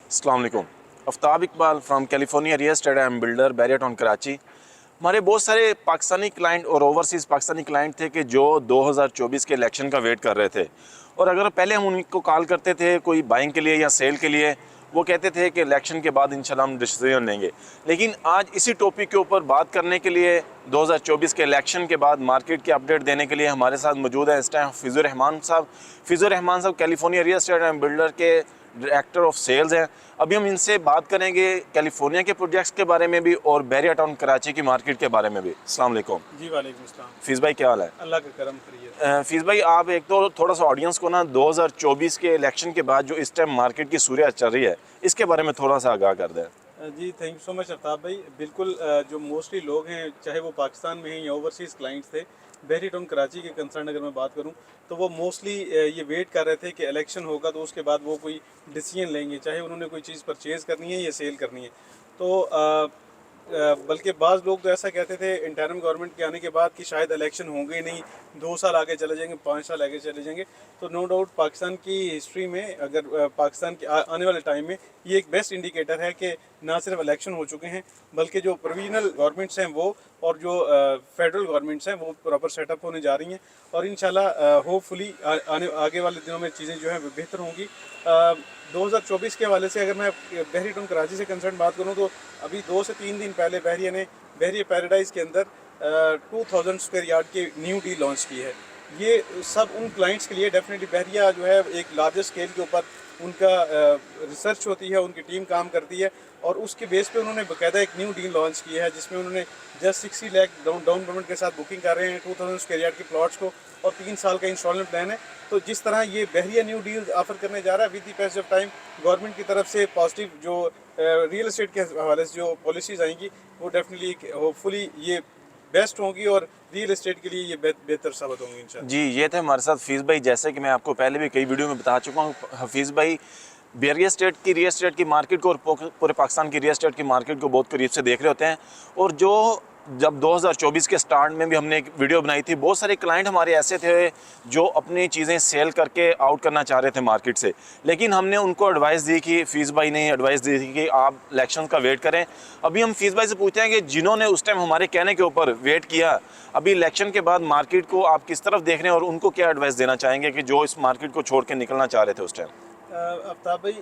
अस्सलाम वालेकुम। Aftab Iqbal from California real estate and builder barrier town Karachi. हमारे बहुत सारे पाकिस्तानी क्लाइंट और ओवरसीज़ पाकिस्तानी क्लाइंट थे कि जो 2024 के इलेक्शन का वेट कर रहे थे, और अगर पहले हम उनको कॉल करते थे कोई बाइंग के लिए या सेल के लिए, वो कहते थे कि इलेक्शन के बाद इंशाल्लाह हम डिसीजन लेंगे। लेकिन आज इसी टॉपिक के ऊपर बात करने के लिए 2024 के इलेक्शन के बाद मार्केट की अपडेट देने के लिए हमारे साथ मौजूद है इस टाइम फिज़ुर रहमान साहब। फिज़ुर रहमान साहब California real estate and builder के डायरेक्टर ऑफ सेल्स हैं। अभी हम इनसे बात करेंगे कैलिफोर्निया के प्रोजेक्ट्स के बारे में भी और बैरियर टाउन कराची की मार्केट के बारे में भी। अस्सलाम वालेकुम। जी वालेकुम सलाम। फीस भाई क्या हाल है? अल्लाह का करम करिए। फीस भाई, आप एक तो थोड़ा सा ऑडियंस को ना 2024 के इलेक्शन के बाद जो इस टाइम मार्केट की सूरत चल रही है इसके बारे में थोड़ा सा आगाह कर दें। जी thank you so much Aftab भाई। बिल्कुल जो मोस्टली लोग हैं चाहे वो पाकिस्तान में हैं या ओवरसीज़ क्लाइंट्स थे, बैरियर टाउन कराची के कंसर्न अगर मैं बात करूं तो वो मोस्टली ये वेट कर रहे थे कि इलेक्शन होगा तो उसके बाद वो कोई डिसीजन लेंगे, चाहे उन्होंने कोई चीज़ परचेज़ करनी है या सेल करनी है। तो बल्कि बाज़ लोग तो ऐसा कहते थे इंटरिम गवर्नमेंट के आने के बाद कि शायद इलेक्शन होंगे नहीं, 2 साल आगे चले जाएंगे, 5 साल आगे चले जाएंगे। तो नो डाउट पाकिस्तान की हिस्ट्री में अगर पाकिस्तान के आने वाले टाइम में ये एक बेस्ट इंडिकेटर है कि ना सिर्फ इलेक्शन हो चुके हैं बल्कि जो प्रोविजनल गवर्नमेंट्स हैं वो और जो फेडरल गवर्नमेंट्स हैं वो प्रॉपर सेटअप होने जा रही हैं और इंशाल्लाह होपफुली आगे वाले दिनों में चीज़ें जो हैं बेहतर होंगी। 2024 के हवाले से अगर मैं बैरियर टाउन कराची से कंसर्न बात करूं तो अभी 2 से 3 दिन पहले बैरियर ने बैरियर पैराडाइज के अंदर 2000 स्क्वायर यार्ड की न्यू डील लॉन्च की है। ये सब उन क्लाइंट्स के लिए डेफिनेटली बैरियर जो है एक लार्जर स्केल के ऊपर उनका रिसर्च होती है, उनकी टीम काम करती है और उसके बेस पे उन्होंने बाकायदा एक न्यू डील लॉन्च की है जिसमें उन्होंने जस्ट 60 लाख डाउन पेमेंट के साथ बुकिंग कर रहे हैं 2000 स्क्वायर यार्ड के प्लॉट्स को और 3 साल का इंस्टॉलमेंट प्लान है। तो जिस तरह ये बैरियर न्यू डील ऑफर करने जा रहा है with the passage of time government की तरफ से पॉजिटिव जो रियल एस्टेट के हवाले से जो पॉलिसीज़ आएंगी वो डेफिनेटली होपफुली ये बेस्ट होंगी और रियल एस्टेट के लिए ये बेहतर साबित होंगी इंशाल्लाह। जी, ये थे हमारे साथ हफीज़ भाई। जैसे कि मैं आपको पहले भी कई वीडियो में बता चुका हूँ, हफीज़ भाई रियल एस्टेट की मार्केट को और पूरे पाकिस्तान की रियल एस्टेट की मार्केट को बहुत करीब से देख रहे होते हैं। और जो जब 2024 के स्टार्ट में भी हमने एक वीडियो बनाई थी, बहुत सारे क्लाइंट हमारे ऐसे थे जो अपनी चीज़ें सेल करके आउट करना चाह रहे थे मार्केट से, लेकिन हमने उनको एडवाइस दी कि फीस भाई ने एडवाइस दी थी कि आप इलेक्शन का वेट करें। अभी हम फीस भाई से पूछते हैं कि जिन्होंने उस टाइम हमारे कहने के ऊपर वेट किया, अभी इलेक्शन के बाद मार्केट को आप किस तरफ देख रहे हैं और उनको क्या एडवाइस देना चाहेंगे कि जो इस मार्केट को छोड़ के निकलना चाह रहे थे उस टाइम? आफ्ताब भाई,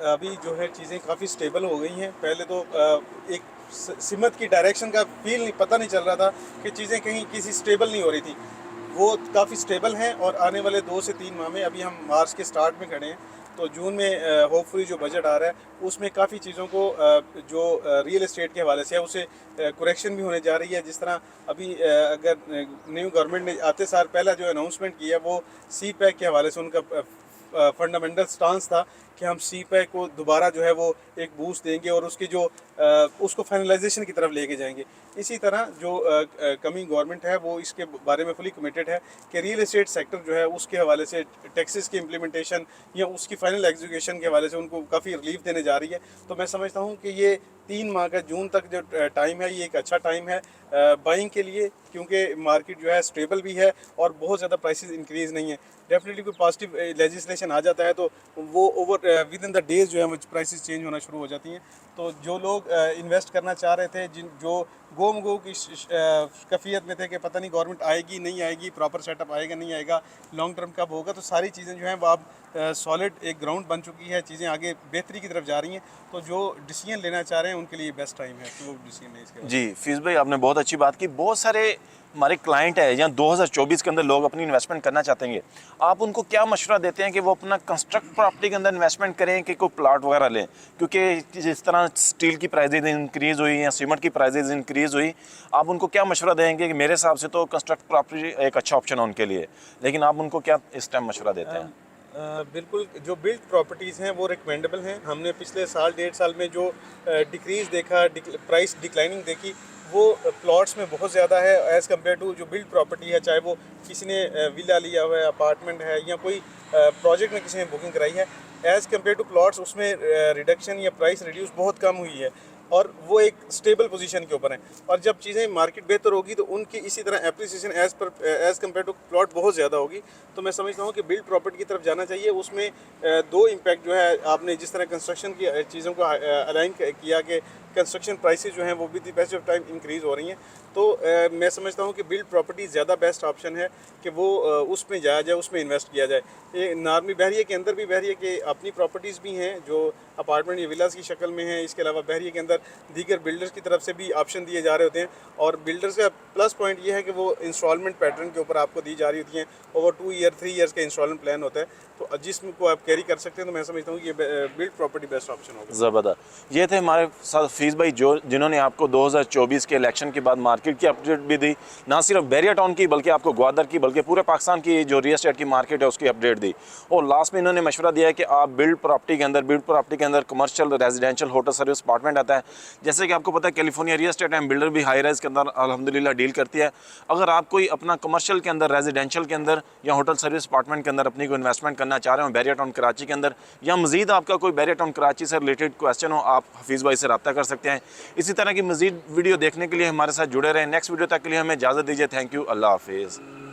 अभी जो है चीज़ें काफ़ी स्टेबल हो गई हैं। पहले तो एक सिमत की डायरेक्शन का फील नहीं पता नहीं चल रहा था कि चीज़ें कहीं किसी स्टेबल नहीं हो रही थी, वो काफ़ी स्टेबल हैं और आने वाले 2 से 3 माह में, अभी हम मार्च के स्टार्ट में खड़े हैं तो जून में होपफुली जो बजट आ रहा है उसमें काफ़ी चीज़ों को जो रियल एस्टेट के हवाले से है उसे करेक्शन भी होने जा रही है। जिस तरह अभी अगर न्यू गवर्नमेंट ने आते साल पहला जो अनाउंसमेंट किया वो सी पैक के हवाले से उनका फंडामेंटल स्टांस था कि हम सी पैक को दोबारा जो है वो एक बूस्ट देंगे और उसकी जो उसको फाइनलाइजेशन की तरफ लेके जाएंगे। इसी तरह जो कमिंग गवर्नमेंट है वो इसके बारे में फुली कमिटेड है कि रियल एस्टेट सेक्टर जो है उसके हवाले से टैक्सेस की इम्प्लीमेंटेशन या उसकी फाइनल एग्जीक्यूशन के हवाले से उनको काफ़ी रिलीफ देने जा रही है। तो मैं समझता हूँ कि ये 3 माह का जून तक जो टाइम है ये एक अच्छा टाइम है बाइंग के लिए, क्योंकि मार्केट जो है स्टेबल भी है और बहुत ज़्यादा प्राइसेस इंक्रीज़ नहीं है। डेफिनेटली कोई पॉजिटिव लेजिस्लेशन आ जाता है तो वो over with in the days जो है वो प्राइसेस चेंज होना शुरू हो जाती हैं। तो जो लोग इन्वेस्ट करना चाह रहे थे, जो गोम गो की कफ़ियत में थे कि पता नहीं गवर्नमेंट आएगी नहीं आएगी, प्रॉपर सेटअप आएगा नहीं आएगा, लॉन्ग टर्म कब होगा, तो सारी चीज़ें जो हैं वो अब सॉलिड एक ग्राउंड बन चुकी है, चीज़ें आगे बेहतरी की तरफ जा रही हैं। तो जो डिसीजन लेना चाह रहे हैं उनके लिए बेस्ट टाइम है तो वो डिसीजन लें इसके। जी फीस भाई, आपने बहुत अच्छी बात की। बहुत सारे हमारे क्लाइंट है या 2024 के अंदर लोग अपनी इन्वेस्टमेंट करना चाहते हैं, आप उनको क्या मशवरा देते हैं कि वो अपना कंस्ट्रक्ट प्रॉपर्टी के अंदर इन्वेस्टमेंट करें कि कोई प्लाट वगैरह लें? क्योंकि जिस तरह स्टील की प्राइजेज इंक्रीज़ हुई या सीमेंट की प्राइजेज इंक्रीज़ हुई, आप उनको क्या मशवरा देंगे? कि मेरे हिसाब से तो कंस्ट्रक्ट प्रॉपर्टी एक अच्छा ऑप्शन है उनके लिए, लेकिन आप उनको क्या इस टाइम मशवरा देते हैं? बिल्कुल, जो बिल्ड प्रॉपर्टीज़ हैं वो रिकमेंडेबल हैं। हमने पिछले साल 1.5 साल में जो डिक्रीज़ देखा, प्राइस डिक्लाइनिंग देखी, वो प्लॉट्स में बहुत ज़्यादा है एज़ कम्पेयर टू जो बिल्ड प्रॉपर्टी है, चाहे वो किसी ने विला लिया हुआ है, अपार्टमेंट है या कोई प्रोजेक्ट में किसी ने बुकिंग कराई है, एज़ कम्पेयर टू प्लॉट्स उसमें रिडक्शन या प्राइस रिड्यूस बहुत कम हुई है। और वो एक स्टेबल पोजीशन के ऊपर हैं। और जब चीज़ें मार्केट बेहतर होगी तो उनकी इसी तरह appreciation as compare to plot बहुत ज़्यादा होगी। तो मैं समझता हूँ कि बिल्ड प्रॉपर्टी की तरफ जाना चाहिए। उसमें दो इम्पैक्ट जो है, आपने जिस तरह कंस्ट्रक्शन की चीज़ों को अलाइन किया कि कंस्ट्रक्शन प्राइसेस जो हैं वो with the passage of time increase हो रही हैं, तो मैं समझता हूँ कि बिल्ड प्रॉपर्टी ज़्यादा बेस्ट ऑप्शन है कि वो उसमें जाया जाए, उसमें इन्वेस्ट किया जाए। ये नार्मी बहरिया के अंदर भी बहरिया के अपनी प्रॉपर्टीज़ भी हैं जो अपार्टमेंट या विलास की शक्ल में हैं। इसके अलावा बहरिया के अंदर दीगर बिल्डर्स की तरफ से भी ऑप्शन दिए जा रहे होते हैं, और बिल्डर्स का प्लस पॉइंट ये है कि वो इंस्टॉलमेंट पैटर्न के ऊपर आपको दी जा रही होती हैं। ओवर 2 ईयर 3 ईयर्स का इंस्टॉलमेंट प्लान होता है, तो जिसको आप कैरी कर सकते हैं। तो मैं समझता हूँ कि ये बिल्ड प्रॉपर्टी बेस्ट ऑप्शन होगा। ज़बरदस्त। ये थे हमारे साथ फीस भाई जो जिन्होंने आपको 2024 के इलेक्शन के बाद मार्केट की अपडेट भी दी, ना सिर्फ बैरिया टाउन की बल्कि आपको ग्वादर की बल्कि पूरे पाकिस्तान की जो रियल एस्टेट की मार्केट है उसकी अपडेट दी। और लास्ट में इन्होंने मशवरा दिया है कि आप बिल्ड प्रॉपर्टी के अंदर commercial residential hotel service apartment आता है। जैसे कि आपको पता है California real estate and builder भी हाई राइज के अंदर अल्हम्दुलिल्लाह डील करती है। अगर आप कोई अपना कमर्शियल के अंदर, रेजिडेंशियल के अंदर या होटल सर्विस अपार्टमेंट के अंदर अपनी कोई इन्वेस्टमेंट करना चाह रहे हो बैरिया टाउन कराची के अंदर, या मजीद आपका कोई बैरिया टाउन कराची से रिलेटेड क्वेश्चन हो, आप हफीज़ भाई से रब्ता कर सकते हैं। इसी तरह की मजीद वीडियो देखने के लिए हमारे साथ जुड़े रहें। नेक्स्ट वीडियो तक के लिए हमें इजाज़त दीजिए। Thank you. अल्लाह हाफिज़।